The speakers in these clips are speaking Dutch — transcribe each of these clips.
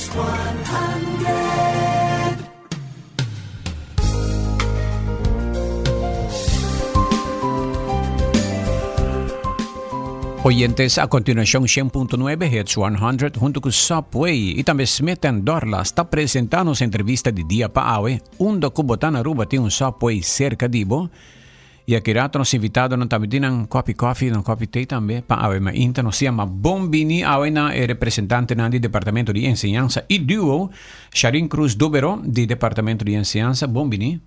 Hits 100. Oyentes, a continuación 100.9 Hits 100 junto con Subway y también Smith & Dorla está presentando su entrevista de día para hoy. Undo Kubotana Aruba tiene un Subway cerca de Ibo. E aqui nos invitado não também tem um coffee, um coffee tea também para a mas então nos chama Bombini, a é representante do departamento de ensinança e duo Sharin Cruz Dobero do departamento de ensinança. Bombini.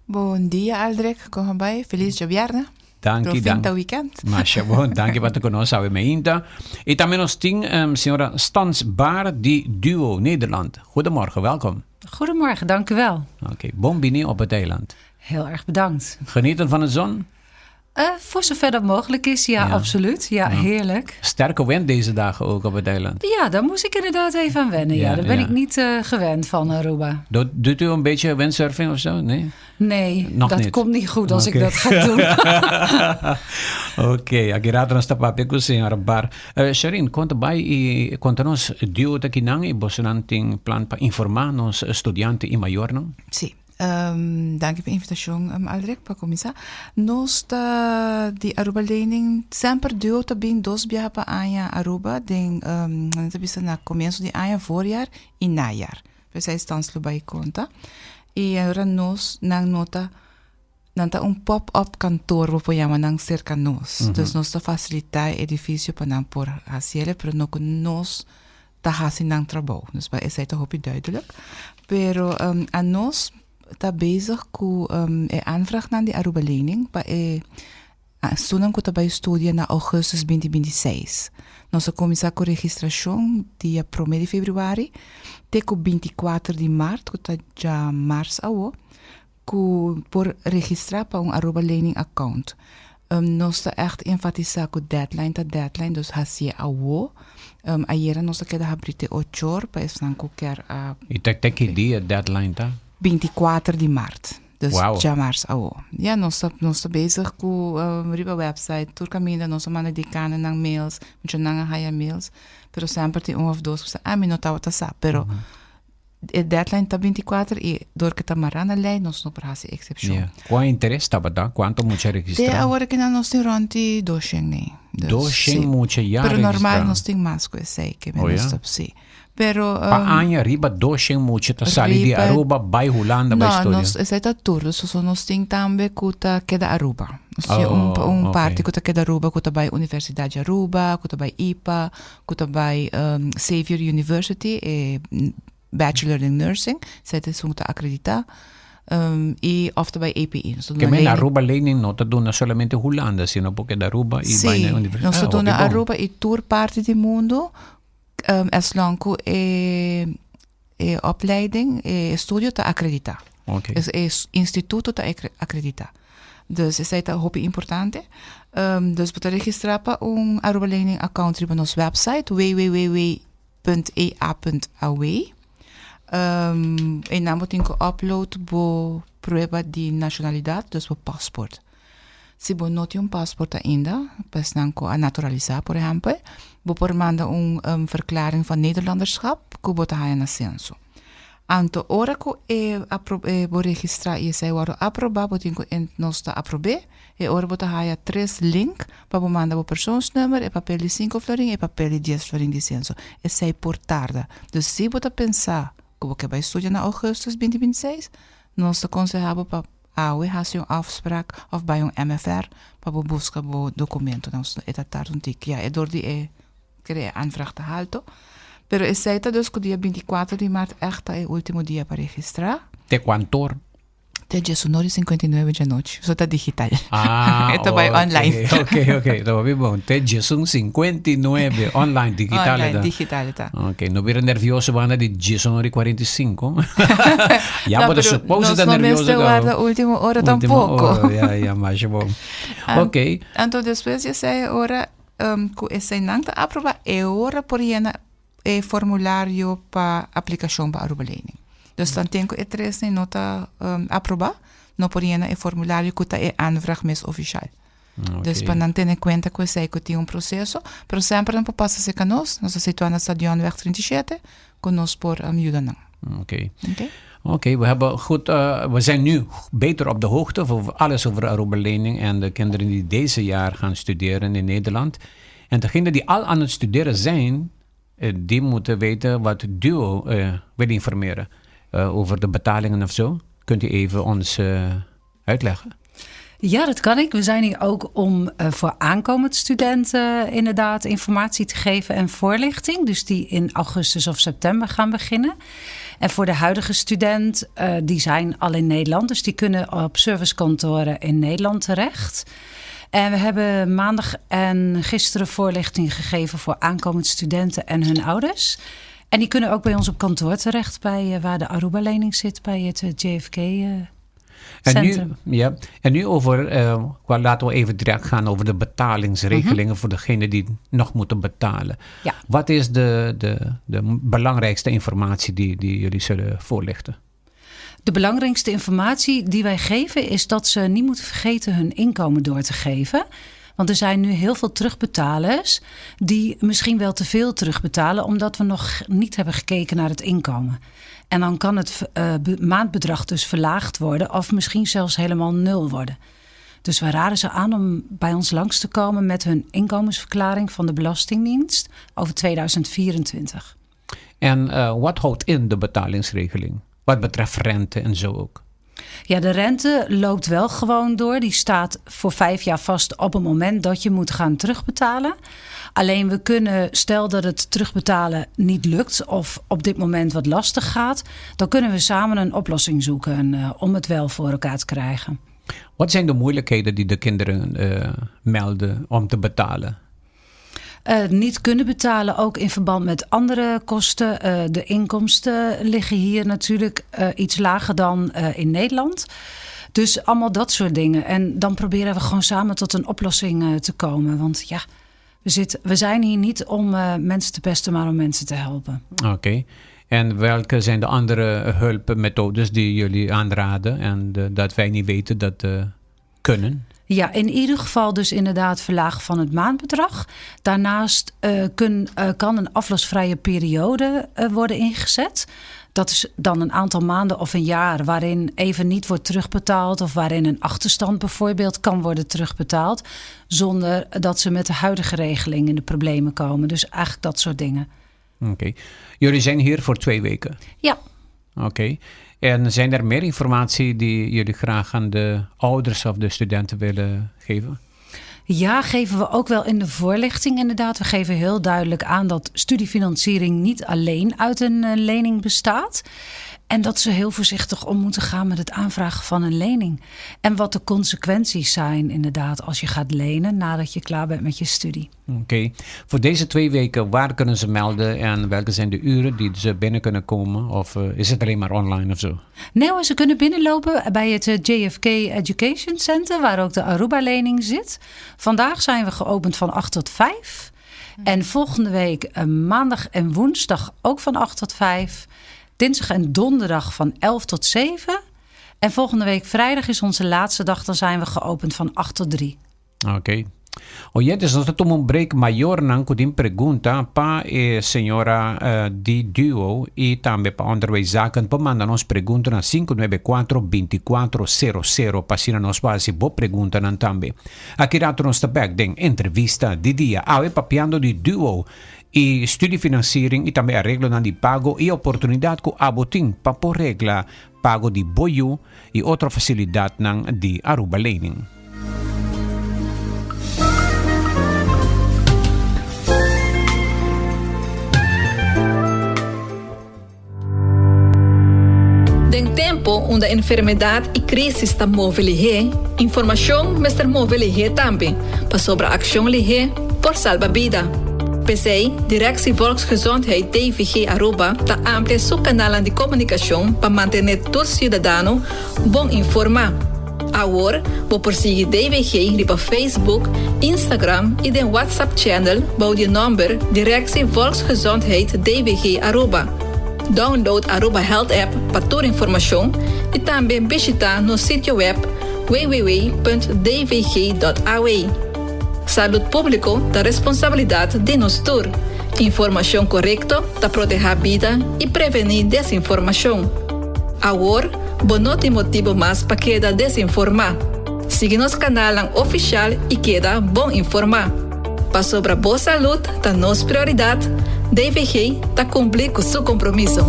Bom dia, Aldrich. Como vai? Feliz de viernes. Dank. weekend. Mas bom, dank para te conosco a meinta. E também nós tem senhora Stans Baar de Duo Nederland. Goedemorgen, welkom. Goedemorgen, dank u wel. Oké, Bombini op het eiland. Heel erg bedankt. Genieten van de zon? Voor zover dat mogelijk is, ja. Absoluut. Ja, heerlijk. Sterke wind deze dagen ook op het eiland. Ja, daar moest ik inderdaad even aan wennen. Ja, daar ben ik niet gewend van, Aruba. Doet u een beetje windsurfing of zo? Nee, nog dat niet. Komt niet goed als ik dat ga doen. Ok, aqui rato nós estamos com a senhora Bar. Sharin, conta-nos dio daqui não e você não tem plano para informar nos estudantes e maior, não? Sim. Dank pela invitação, Aldrich, para começar. Nós, de Aruba-lening, sempre deu também 2 viagens para Aruba, no começo de ano, voorjaar e najaar. Wij estão bij conta. E agora nós, na nota, nanta pop-up kantoor, we chama nang cerca nós. Dus nós facilitar edifício para não por haciele, pero no con nós ta hasi nang trabalho. Dus bij is het hoop duidelijk. Pero a nós está bezig com aanvraag naar de Aruba-lening para estudam que também estudia na augustus 2026. Nós começamos com registração dia 1 de februário até com 24 de março, que está já março agora, por registrar para Aruba-lening account. Nós está echt enfatizar com deadline, dus hasie agora. Ayer nós queda abrir 8 horas para estar qualquer E tem que dia deadline, tá? 24 de março. Dus wow. Já março agora. Ja, nós estamos bezig com a website, turcamina, nós estamos dedicando a mails, muito não há mails, pero sempre tem of dois que a mim não está a pero a deadline está 24 e door que está marana lei, nós não para essa exceção. Qual interesse está para quanto muito registrar? De agora que nós temos rond 200, né? 200 muito já pero normal nós temos mais que sei que menos sim. Pero paanya riba 200 muito tá sali de Aruba by Holanda by estúdio. Não, nós está tudo, só nós tem também que tá queda Aruba. Nós parte que tá queda Aruba, que tá by Universidade de Aruba, que tá by IPA, que tá by Xavier University, Bachelor in Nursing, sete são tá acreditar. E of by API. Que men Aruba-lening não tá dando somente Holanda, sino porque da Aruba e by na universidade. Nós tá dando Aruba e tour parte do mundo. As lang opleiding, studio te acreditar. Okay. Dus instituto te acreditar. Dus is het heel importante. Dus para registrar para Aruba-lening account op onze website www.ea.aw. En dan moet je upload bo prueba de nacionalidade, dus bo passport. Se você não tem paspoort ainda, pues nanko a naturalizar, por exemplo, você pode mandar verklaring van Nederlanderschap, que você tem na censo. Anto ora que você registrar e você vai aprovar, você tem que nós aprovar, e ora você tem 3 link para você mandar o persoonsnummer, e papel de 5 florin e papel de 10 florin de censo. E sai por tarde. Dus se você pensar que você vai estudar na augustus 2026, nós aconselhamos para we hebben een afspraak of bij een MFR para we buscar o documento. Nós está tarde ja, é door die querer aanvraag te halen. Pero é certo dus que dia 24 de março é o último dia para registrar. Te quantor? Te 19:59 da noite. Só está digital. Está by online. Ok. Está bem bom. Te 19:59 online digital. Online digital tá. Ok, não vira nervioso banda de 19:45. Já pode supor que está nervioso. Não guarda última hora tampouco. Ja, mas bom. Ok. Então depois essa hora que essa não está aprovada é hora por llenar formulário para aplicação para Aruba-lening. Dus dan tenho que três nota aprovar, não por llenar formulário que é aanvraag mes oficial. Okay. Dus para não ter em conta que sei que tem processo, pero sempre não passa ser canos, nós situamos na Stadionweg 37, konospor Judanang. Oké, we zijn nu beter op de hoogte over alles over Aruba-lening en de kinderen die deze jaar gaan studeren in Nederland. En degenen die al aan het studeren zijn, die moeten weten wat DUO wil informeren over de betalingen of zo. Kunt u even ons uitleggen? Ja, dat kan ik. We zijn hier ook om voor aankomend studenten inderdaad informatie te geven en voorlichting. Dus die in augustus of september gaan beginnen. En voor de huidige student, die zijn al in Nederland. Dus die kunnen op servicekantoren in Nederland terecht. En we hebben maandag en gisteren voorlichting gegeven voor aankomend studenten en hun ouders. En die kunnen ook bij ons op kantoor terecht, waar de Aruba-lening zit, bij het JFK Centrum. En nu over, laten we even direct gaan over de betalingsregelingen voor degenen die nog moeten betalen. Ja. Wat is de belangrijkste informatie die jullie zullen voorlichten? De belangrijkste informatie die wij geven is dat ze niet moeten vergeten hun inkomen door te geven. Want er zijn nu heel veel terugbetalers die misschien wel te veel terugbetalen, omdat we nog niet hebben gekeken naar het inkomen. En dan kan het maandbedrag dus verlaagd worden of misschien zelfs helemaal 0 worden. Dus we raden ze aan om bij ons langs te komen met hun inkomensverklaring van de Belastingdienst over 2024. En wat houdt in de betalingsregeling? Wat betreft rente en zo ook? Ja, de rente loopt wel gewoon door. Die staat voor 5 jaar vast op het moment dat je moet gaan terugbetalen. Alleen we kunnen, stel dat het terugbetalen niet lukt of op dit moment wat lastig gaat, dan kunnen we samen een oplossing zoeken om het wel voor elkaar te krijgen. Wat zijn de moeilijkheden die de kinderen melden om te betalen? Niet kunnen betalen, ook in verband met andere kosten. De inkomsten liggen hier natuurlijk iets lager dan in Nederland. Dus allemaal dat soort dingen. En dan proberen we gewoon samen tot een oplossing te komen. Want ja, we zijn hier niet om mensen te pesten, maar om mensen te helpen. Oké. En welke zijn de andere hulpmethodes die jullie aanraden en dat wij niet weten dat kunnen? Ja, in ieder geval dus inderdaad verlagen van het maandbedrag. Daarnaast kan een aflosvrije periode worden ingezet. Dat is dan een aantal maanden of een jaar waarin even niet wordt terugbetaald, of waarin een achterstand bijvoorbeeld kan worden terugbetaald, zonder dat ze met de huidige regeling in de problemen komen. Dus eigenlijk dat soort dingen. Oké. Jullie zijn hier voor 2 weken? Ja. Oké. En zijn er meer informatie die jullie graag aan de ouders of de studenten willen geven? Ja, geven we ook wel in de voorlichting inderdaad. We geven heel duidelijk aan dat studiefinanciering niet alleen uit een lening bestaat. En dat ze heel voorzichtig om moeten gaan met het aanvragen van een lening. En wat de consequenties zijn inderdaad als je gaat lenen nadat je klaar bent met je studie. Oké. Voor deze 2 weken, waar kunnen ze melden en welke zijn de uren die ze binnen kunnen komen? Of is het alleen maar online of zo? Nee hoor, ze kunnen binnenlopen bij het JFK Education Center, waar ook de Aruba-lening zit. Vandaag zijn we geopend van 8 tot 5. En volgende week maandag en woensdag ook van 8 tot 5. Dinsdag en donderdag van 11 tot 7. En volgende week vrijdag is onze laatste dag. Dan zijn we geopend van 8 tot 3. Oké. Oyentes, nós temos break maior não kudim pergunta pa senhora di Duo e também para onderwijszaken pa manda nos pergunta na 594-2400 passina nos base bo pergunta nan também. Aqui rato nos tabek ding entrevista di dia awe papiando di Duo e studiefinanciering e também arreglo nan di pago e oportunidade ku aboting pa po regla pago di boyu e outra facilidade nan di Aruba lening. En tempo onde a enfermidade e crise está móvel, informação mestre móvel também, para sobre a ação por salvar vida. PCI, Directie Volksgezondheid DVG Aruba, ta amplia seu canal de comunicação para manter todo cidadão bom informado. Agora, vou perseguir DVG para Facebook, Instagram e de WhatsApp channel bij de nummer Directie Volksgezondheid DVG Aruba. Download Aruba Health App para toda informação e também visitar no sítio web www.dvg.aw. Saúde pública da responsabilidade de nós todos. Información correcta para proteger vida y prevenir desinformación. Ahora, no te motivo más para quedar desinformado. Sigue nos canal oficial y queda bon informado. Para sobre boa salud, ta nos prioridad, DVG ta cumplir con su compromiso.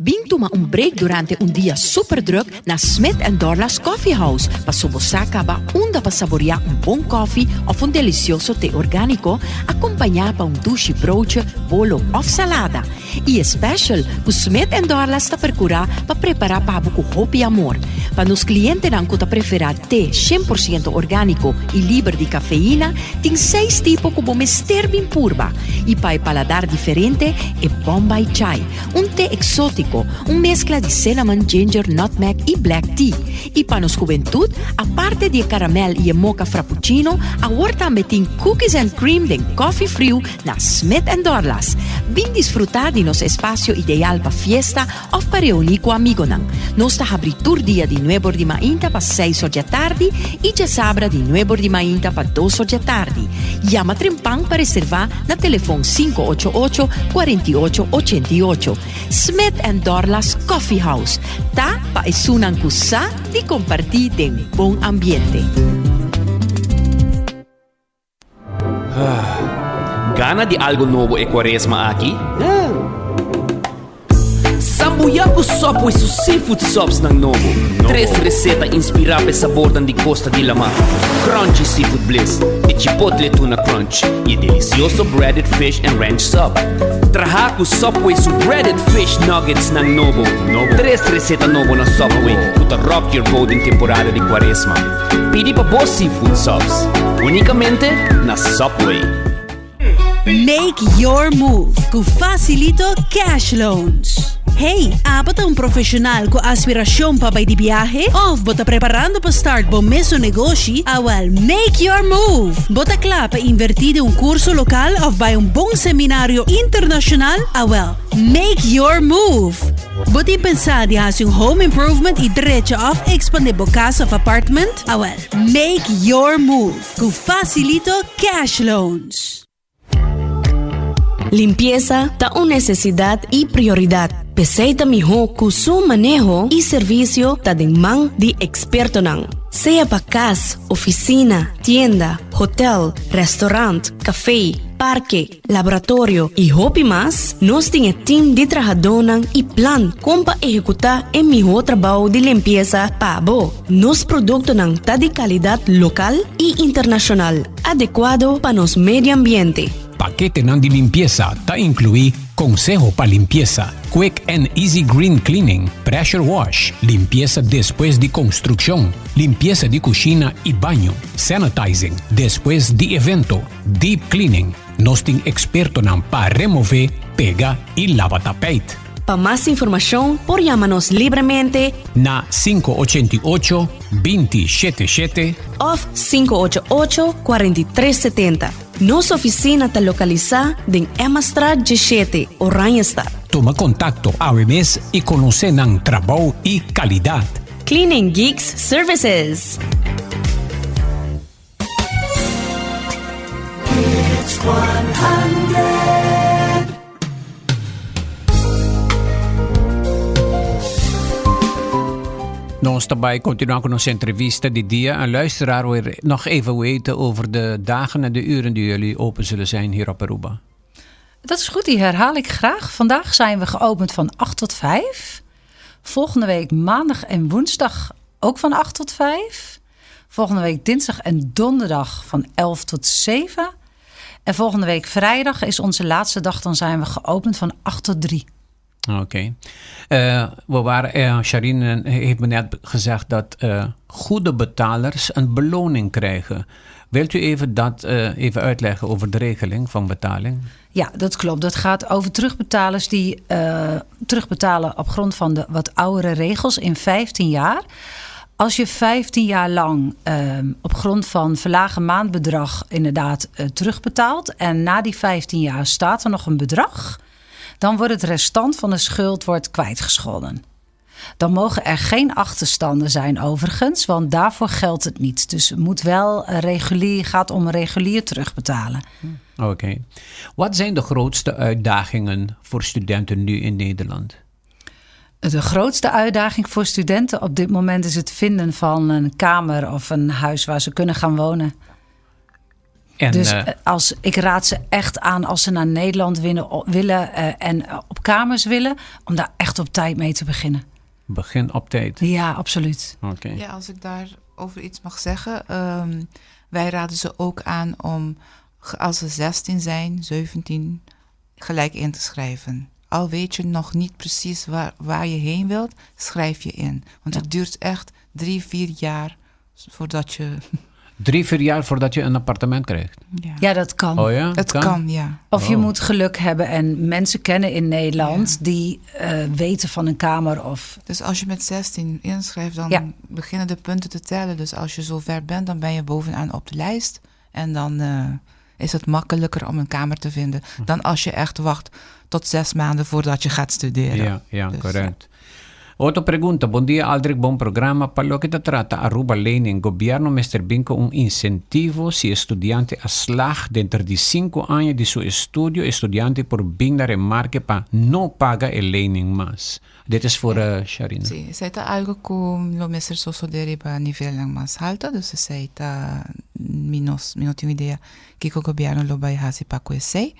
Vim toma un break durante un día super druk na Smith & Dorla's Coffee House. Pa subosaka ba unda pa saborear un bon coffee of un delicioso té orgánico, acompanhar pa un douche broodje, bolo of salada. E special, o Smith & Dorla's ta percurar pa preparar pa buco hope e amor. Pa nos clientes nan kuta preferar té 100% orgánico e libre de cafeína, tem 6 tipos como mister bem purba. E pa paladar diferente, e Bombay Chai, un té exótico, un mezcla de cinnamon, ginger, nutmeg e black tea. E para nos juventud, aparte de caramel e mocha frappuccino, agora também tem cookies and cream de coffee frio na Smith & Dorla's. Vim disfrutar de nosso espaço ideal para fiesta ou para reunir com amigos. Nós está abrindo dia de 9 de manhã para 6 da tarde e de sábado de 9 de manhã para 2 da tarde. Llama Trempang para reservar na telefone 588-4888. Smith & Dorla's Coffee House. Ta pa isunang kusa di compartir den bom ambiente. Gana de algo novo e quaresma aqui? Sambuyaku sopo e sus seafood sops ng Novo. 3 reseta inspirada sa sabor de Costa de la Mar. Crunchy seafood bliss, de chipotle tuna crunch e delicioso breaded fish and ranch sub. Trahaku Subway su breaded fish nuggets ng Novo. 3 reseta novo na Subway to rock your boat in temporada de quaresma. Pidi pa boss seafood subs. Unicamente na Subway. Make your move com Facilito Cash Loans. Hey, bota um profissional com aspiração para ir de viagem? Ou bota preparando para start bom mesmo negócio? Well, make your move. Bota claro para invertir em curso local ou bij bom seminário internacional? Well, make your move. Bota pensar de fazer home improvement e direito of expandir bo casa of apartment? Well, make your move com Facilito Cash Loans. Limpieza ta una necesidad y prioridad. Peseita mijo ku su manejo y servicio ta den man de experto nan. Sea pa casa, oficina, tienda, hotel, restaurant, café, parque, laboratorio y hopi más, nos tiene team de trabajadonan y plan como pa ejecutar en mijo trabajo de limpieza pa bo. Nos producto nan ta de calidad local y internacional, adecuado pa nos medio ambiente. Paquete de limpieza ta incluye consejo para limpieza, quick and easy green cleaning, pressure wash, limpieza después de construcción, limpieza de cocina y baño, sanitizing después de evento, deep cleaning. Nos ten experto para remover, pega y lava tapete. Para más información, por llámanos libremente na 588-277 o 588-4370. Nossa oficina está localizada em Emmastraat 17, Oranjestad. Toma contacto ahora mes y conoce ng trabajo y calidad. Cleaning Geeks Services. It's 100. Ons daarbij continueren met onze entrevista die dia. En luisteraar weer nog even weten over de dagen en de uren die jullie open zullen zijn hier op Aruba. Dat is goed, die herhaal ik graag. Vandaag zijn we geopend van 8 tot 5. Volgende week maandag en woensdag ook van 8 tot 5. Volgende week dinsdag en donderdag van 11 tot 7. En volgende week vrijdag is onze laatste dag. Dan zijn we geopend van 8 tot 3. Oké. We waren, Sharine heeft me net gezegd dat goede betalers een beloning krijgen. Wilt u even dat even uitleggen over de regeling van betaling? Ja, dat klopt. Dat gaat over terugbetalers die terugbetalen op grond van de wat oudere regels in 15 jaar. Als je 15 jaar lang op grond van verlagen maandbedrag inderdaad terugbetaalt en na die 15 jaar staat er nog een bedrag, dan wordt het restant van de schuld kwijtgescholden. Dan mogen er geen achterstanden zijn overigens, want daarvoor geldt het niet. Dus het moet wel gaat om regulier terugbetalen. Oké. Wat zijn de grootste uitdagingen voor studenten nu in Nederland? De grootste uitdaging voor studenten op dit moment is het vinden van een kamer of een huis waar ze kunnen gaan wonen. Dus ik raad ze echt aan als ze naar Nederland willen en op kamers willen, om daar echt op tijd mee te beginnen. Begin op tijd? Ja, absoluut. Okay. Ja, als ik daarover iets mag zeggen. Wij raden ze ook aan om, als ze 16 zijn, 17, gelijk in te schrijven. Al weet je nog niet precies waar je heen wilt, schrijf je in. Want het duurt echt 3-4 jaar voordat je... 3-4 jaar voordat je een appartement krijgt? Ja, dat kan. Oh ja? Het kan, ja. Of je moet geluk hebben en mensen kennen in Nederland die weten van een kamer. Dus als je met 16 inschrijft, dan beginnen de punten te tellen. Dus als je zo ver bent, dan ben je bovenaan op de lijst. En dan is het makkelijker om een kamer te vinden dan als je echt wacht tot 6 maanden voordat je gaat studeren. Ja, dus, correct. Outra pergunta. Bom dia, Aldrich. Bom programa. Palo que trata Aruba Lening. Governo Mr. Binco incentivo si estudiante a slag dentro di 5 años de su estudio, estudiante por bindar remarque pa no paga el lening mas. Dit is voor Sharina. Sí, zij está algo con lo Mr. Soso deriva a nivel más alto, dus zij está menos tengo idea que el gobierno lo va a hacer para que sei.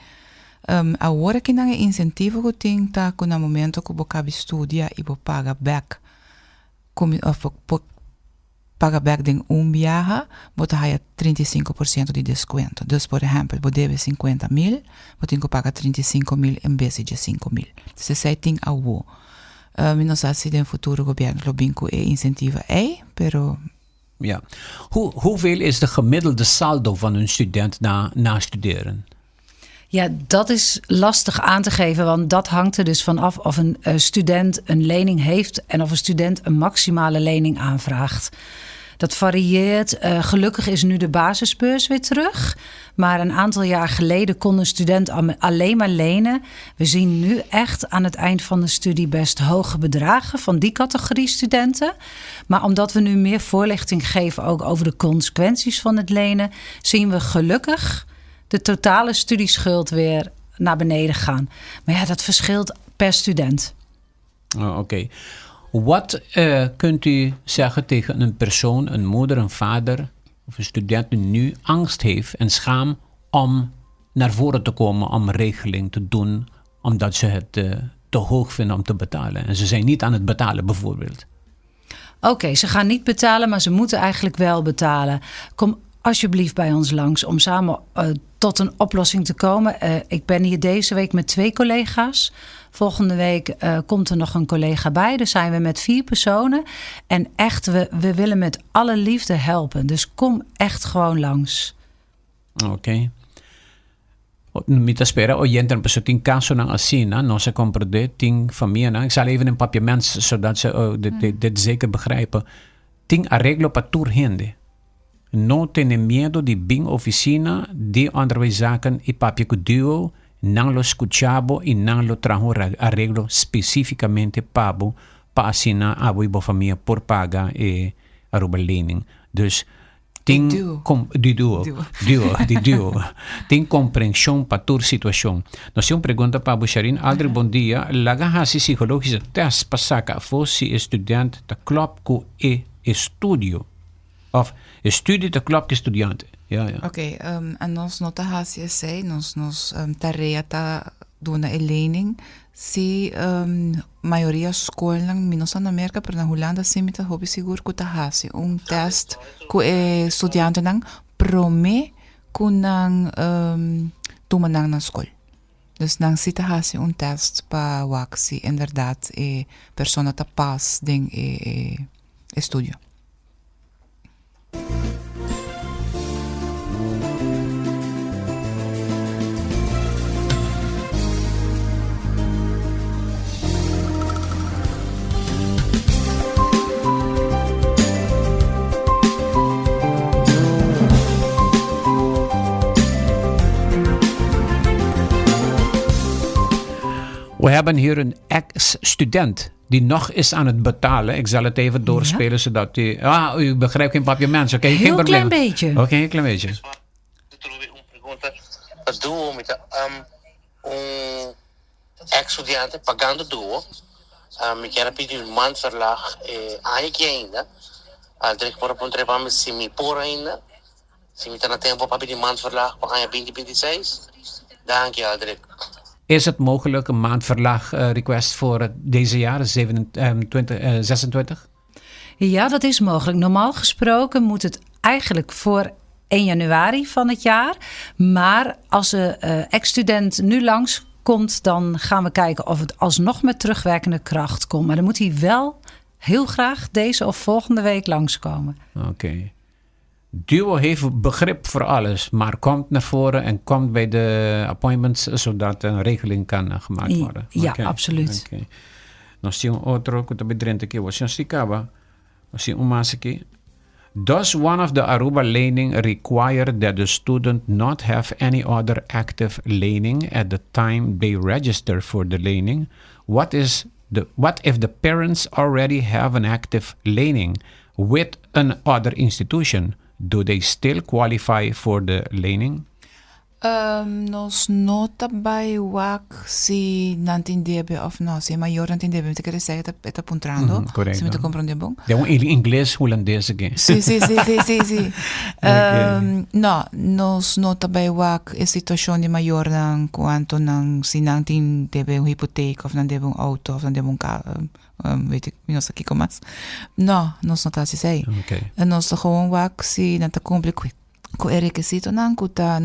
Agora que não é incentivo que tem tá com o momento que você estudia e você paga back paga back de viaje, você vai 35% de desconto. Dus, por exemplo, você deve 50.000, você tem que pagar 35.000 em vez de 5.000. Dus zij tem algo. Não sei se no futuro o governo lo binco e incentiva pero... Ja. Hoeveel is de gemiddelde saldo van een student na studeren? Ja, dat is lastig aan te geven, want dat hangt er dus vanaf of een student een lening heeft en of een student een maximale lening aanvraagt. Dat varieert. Gelukkig is nu de basisbeurs weer terug. Maar een aantal jaar geleden kon een student alleen maar lenen. We zien nu echt aan het eind van de studie best hoge bedragen van die categorie studenten. Maar omdat we nu meer voorlichting geven ook over de consequenties van het lenen, zien we gelukkig de totale studieschuld weer naar beneden gaan. Maar ja, dat verschilt per student. Oké. Wat kunt u zeggen tegen een persoon, een moeder, een vader of een student die nu angst heeft en schaam om naar voren te komen om regeling te doen, omdat ze het te hoog vinden om te betalen. En ze zijn niet aan het betalen bijvoorbeeld. Oké, ze gaan niet betalen, maar ze moeten eigenlijk wel betalen. Kom alsjeblieft bij ons langs om samen tot een oplossing te komen. Ik ben hier deze week met 2 collega's. Volgende week komt er nog een collega bij. Dus zijn we met 4 personen. En echt, we willen met alle liefde helpen. Dus kom echt gewoon langs. Oké. Mita espera, oyente, een persoon caso ng asina, no se comprende, ting familia. Ik zal even een papiament, zodat ze dit zeker begrijpen. Ting arreglo pa turhende. No tiene miedo de bing oficina de andere zaken y papi kuduo, nang lo escuchabo y nang lo trajo arreglo específicamente pabo pa asina abo ibo familia por paga e Aruba lening. Dus ting duo. Ting compreensão para toda situação. Nós temos pergunta para Busharin. Aldrich, bom dia. Laga hasi psicologische test pasaka fosse estudante da club com estudio. Of estudie de club que estudiante. Ja. Oké, a nós nota HCSC, nós tarefa tá dona e lening. Se maioria escola lang minos na América, pero na Holanda simita hobi seguro que tá hasi test ku estudiante nang prome ku nang tumanang na school. Dus nang sita hasi test pa waksi inderdaad persona ta pas ding estudio. We hebben hier een ex-student die nog is aan het betalen. Ik zal het even doorspelen zodat u... u begrijpt geen papiaments. Oké, geen probleem. Heel klein beetje. Oké, heel klein beetje. Duo met ex-estudiante pagando duo. Me quero pedir um maandverlag aan je ainda. Aldrich por apontar se me por ainda. Se me tá na tempo para pedir maandverlag para aan je 2026. Dank je, Aldrich. Is het mogelijk een maandverlag request voor deze jaar, 26? Ja, dat is mogelijk. Normaal gesproken moet het eigenlijk voor 1 januari van het jaar. Maar als de ex-student nu langskomt, dan gaan we kijken of het alsnog met terugwerkende kracht komt. Maar dan moet hij wel heel graag deze of volgende week langskomen. Oké. Duo heeft begrip voor alles, maar komt naar voren en komt bij de appointments zodat een regeling kan gemaakt worden. Ja, absoluut. Okay. Nós tínhamos outro que também dentro aqui, você explicava, assim aqui. Does one of the Aruba lening require that the student not have any other active lening at the time they register for the lening? What if the parents already have an active lening with another institution? Do they still qualify for the lening? Nos nota by WAC si nantindebe of no, si mayor nantindebe, me te quieres decir eta puntrando, si me te comprende bon. De inglês holandês aqui. Sí. No, nos nota by WAC e situazione mayor nang quanto nang si nantindebe un hypotheek of nandebe un auto of nandebe un weet ik niet of ik mas. No, nos nota si sei. Okay. En nos gewoon WAC si nanta compliquit. Ko e requisito nan kuta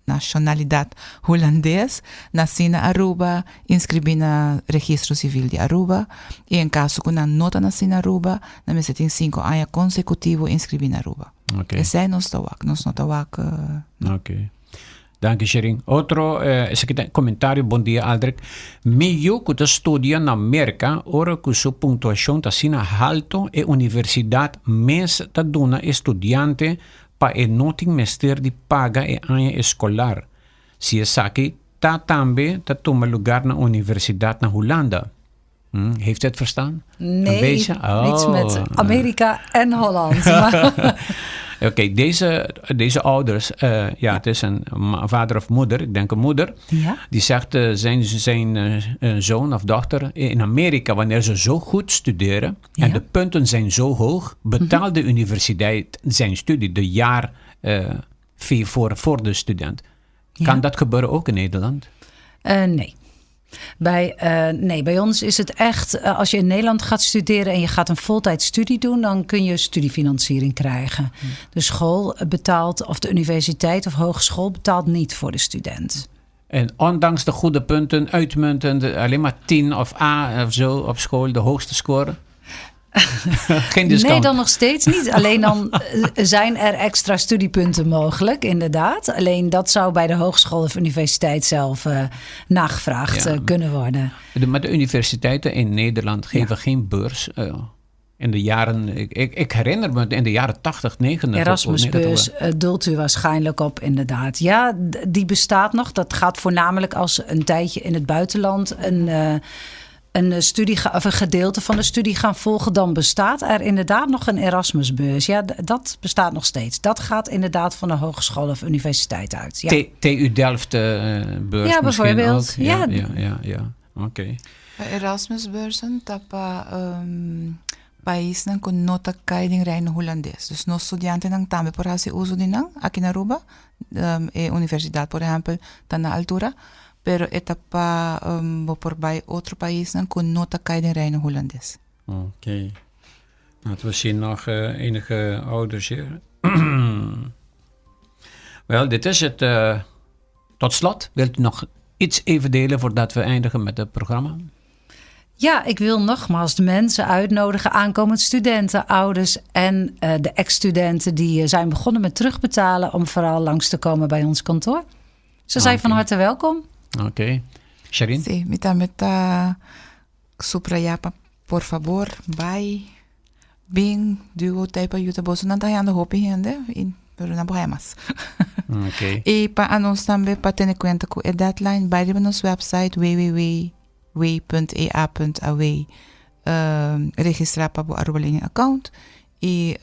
nacionalidad holandês, nasci na Aruba, inscrevi na registro civil de Aruba, e em caso que não nota nasci na Aruba, na me tem 5 anos consecutivo inscrevi na Aruba. Okay. Esse é nosso WAC, nosso nota WAC. Ok. Dank je, Sherin. Outro comentário, bom dia, Aldrich. Meio que tu estudia na América, ora que sua pontuação está sendo alto e universidade mês está dando estudante para e noting mestre de paga e ano escolar. Se é aqui, tá também tá toma lugar na universidade na Holanda. Heeft u het verstaan? Nee, niets met Amerika en Holland. Oké, deze ouders, het is een vader of moeder, ik denk een moeder, die zegt zijn zoon of dochter in Amerika, wanneer ze zo goed studeren en de punten zijn zo hoog, betaalt de universiteit zijn studie, de jaar fee voor de student. Kan dat gebeuren ook in Nederland? Nee. Bij ons is het echt, als je in Nederland gaat studeren en je gaat een voltijdstudie doen, dan kun je studiefinanciering krijgen. De school betaalt, of de universiteit of hogeschool betaalt niet voor de student. En ondanks de goede punten, uitmuntend, alleen maar 10 of A of zo op school, de hoogste score? Geen discount. Nee, dan nog steeds niet. Alleen dan zijn er extra studiepunten mogelijk, inderdaad. Alleen dat zou bij de hogeschool of universiteit zelf nagevraagd kunnen worden. Maar de universiteiten in Nederland geven geen beurs. In de jaren, ik herinner me in de jaren 80, 90. Erasmusbeurs doelt u waarschijnlijk op, inderdaad. Ja, die bestaat nog. Dat gaat voornamelijk als een tijdje in het buitenland een studie of een gedeelte van de studie gaan volgen, dan bestaat er inderdaad nog een Erasmusbeurs. Ja, dat bestaat nog steeds. Dat gaat inderdaad van de hogeschool of universiteit uit. Ja. TU Delft beurs. Ja, bijvoorbeeld. Ook. Ja. Oké. Erasmusbeurzen tapa país nang con nota kaiding reino holandês. Dus nos estudiantes nang tambe por hace uso de nang aqui na Aruba, universidade, por exemplo, tá na altura. Pero etapa por bij outro país con nota kaiding reino holandês. Oké. Nou, we zien nog enige ouders hier. Wel, dit is het. Tot slot, wilt u nog iets even delen voordat we eindigen met het programma? Ja, ik wil nogmaals de mensen uitnodigen, aankomend studenten, ouders en de ex-studenten die zijn begonnen met terugbetalen om vooral langs te komen bij ons kantoor. Ze zijn van harte welkom. Oké. Sherin? Sí, meta subrayapa, por favor, vai bing duo type ayuda boso nantayando hopi gente pero na bohemas. Okay. E pa anos tambe pa tener cuenta ku deadline by the nos website www way.ea.aw registrar para o Aruba Learning account e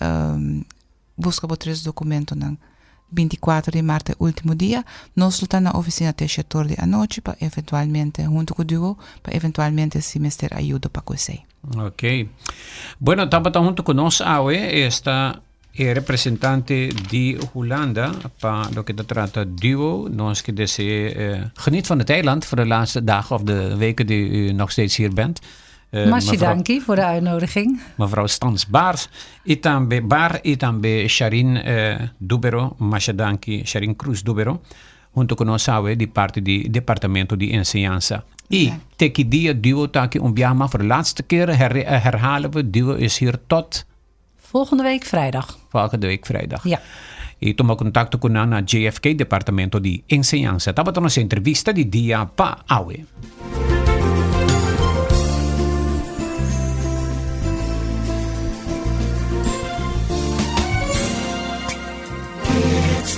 busca por 3 documentos ng 24 de março, último dia, nós estamos na oficina até 7 de noite para eventualmente, junto com o Duo, para eventualmente se mestre ajuda para você. Ok. Bueno, estamos junto con nosotros hoy está el representante de Hollanda para lo que trata Duo. Nos que geniet van het eiland voor de laatste dagen of de weken die u nog steeds hier bent. Dankie voor de uitnodiging. Mevrouw Stans Baars, itambe Sharin Dubero, Mashadanki, Sharin Cruz Dubero, junto con nosotros de parte del Departamento de Enseñanza. Y teki dia Duo taki umbiama voor de laatste keer herhalen we, Duo is hier tot volgende week vrijdag. Ja. Y tomo contacto con Nana JFK, Departamento de Enseñanza. Estaba en una entrevista de Dia Pa Awe. It's